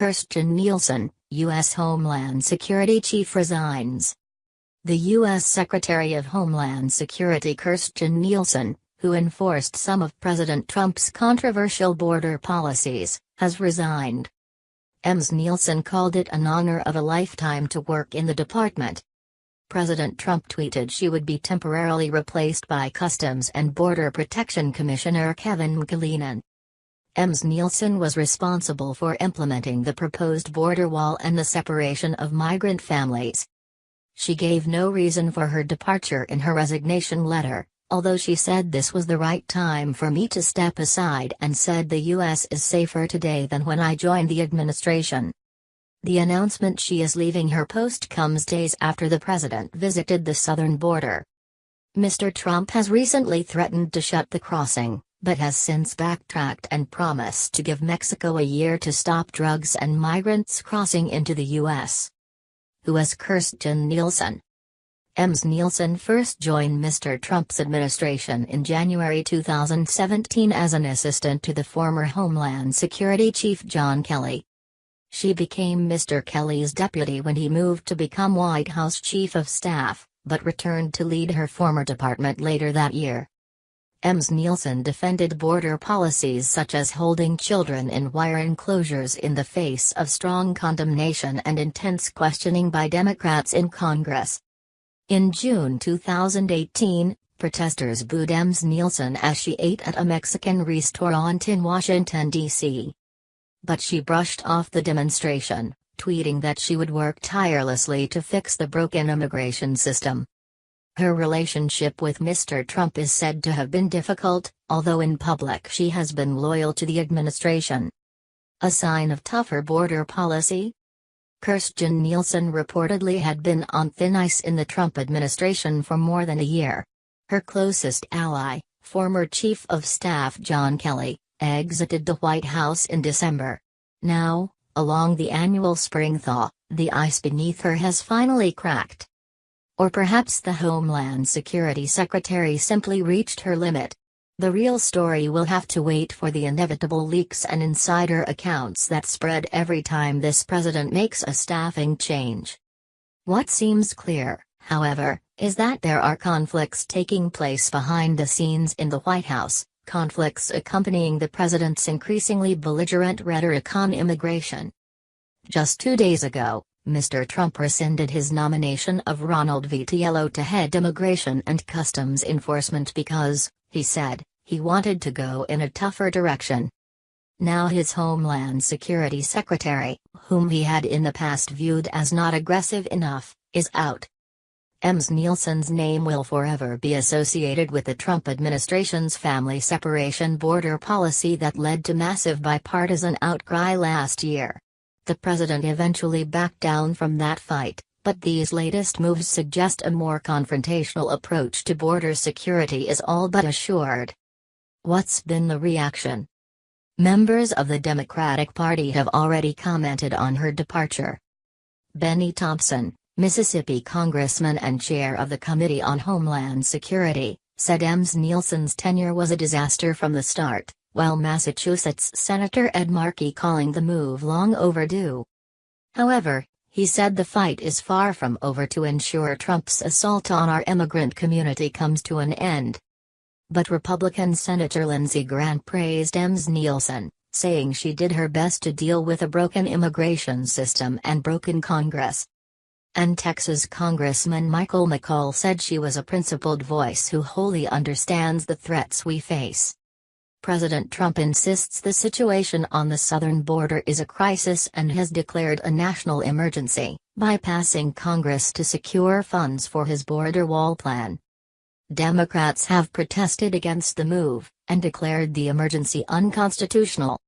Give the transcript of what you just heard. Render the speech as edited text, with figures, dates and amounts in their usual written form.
Kirstjen Nielsen, U.S. Homeland Security Chief resigns. The U.S. Secretary of Homeland Security Kirstjen Nielsen, who enforced some of President Trump's controversial border policies, has resigned. Ms. Nielsen called it an honor of a lifetime to work in the department. President Trump tweeted she would be temporarily replaced by Customs and Border Protection Commissioner Kevin McAleenan. Ms. Nielsen was responsible for implementing the proposed border wall and the separation of migrant families. She gave no reason for her departure in her resignation letter, although she said this was the right time for me to step aside and said the U.S. is safer today than when I joined the administration. The announcement she is leaving her post comes days after the president visited the southern border. Mr. Trump has recently threatened to shut the crossing, but has since backtracked and promised to give Mexico a year to stop drugs and migrants crossing into the U.S. Who is Kirstjen Nielsen? Ms. Nielsen first joined Mr. Trump's administration in January 2017 as an assistant to the former Homeland Security Chief John Kelly. She became Mr. Kelly's deputy when he moved to become White House Chief of Staff, but returned to lead her former department later that year. Ms. Nielsen defended border policies such as holding children in wire enclosures in the face of strong condemnation and intense questioning by Democrats in Congress. In June 2018, protesters booed Ms. Nielsen as she ate at a Mexican restaurant in Washington, D.C. But she brushed off the demonstration, tweeting that she would work tirelessly to fix the broken immigration system. Her relationship with Mr. Trump is said to have been difficult, although in public she has been loyal to the administration. A sign of tougher border policy? Kirstjen Nielsen reportedly had been on thin ice in the Trump administration for more than a year. Her closest ally, former Chief of Staff John Kelly, exited the White House in December. Now, along the annual spring thaw, the ice beneath her has finally cracked. Or perhaps the Homeland Security Secretary simply reached her limit. The real story will have to wait for the inevitable leaks and insider accounts that spread every time this president makes a staffing change. What seems clear, however, is that there are conflicts taking place behind the scenes in the White House, conflicts accompanying the president's increasingly belligerent rhetoric on immigration. Just 2 days ago, Mr. Trump rescinded his nomination of Ronald Vitiello to head Immigration and Customs Enforcement because, he said, he wanted to go in a tougher direction. Now his Homeland Security Secretary, whom he had in the past viewed as not aggressive enough, is out. Ms. Nielsen's name will forever be associated with the Trump administration's family separation border policy that led to massive bipartisan outcry last year. The president eventually backed down from that fight, but these latest moves suggest a more confrontational approach to border security is all but assured. What's been the reaction? Members of the Democratic Party have already commented on her departure. Benny Thompson, Mississippi congressman and chair of the Committee on Homeland Security, said Ms. Nielsen's tenure was a disaster from the start, while Massachusetts Senator Ed Markey calling the move long overdue. However, he said the fight is far from over to ensure Trump's assault on our immigrant community comes to an end. But Republican Senator Lindsey Graham praised Ms. Nielsen, saying she did her best to deal with a broken immigration system and broken Congress. And Texas Congressman Michael McCaul said she was a principled voice who wholly understands the threats we face. President Trump insists the situation on the southern border is a crisis and has declared a national emergency, bypassing Congress to secure funds for his border wall plan. Democrats have protested against the move, and declared the emergency unconstitutional.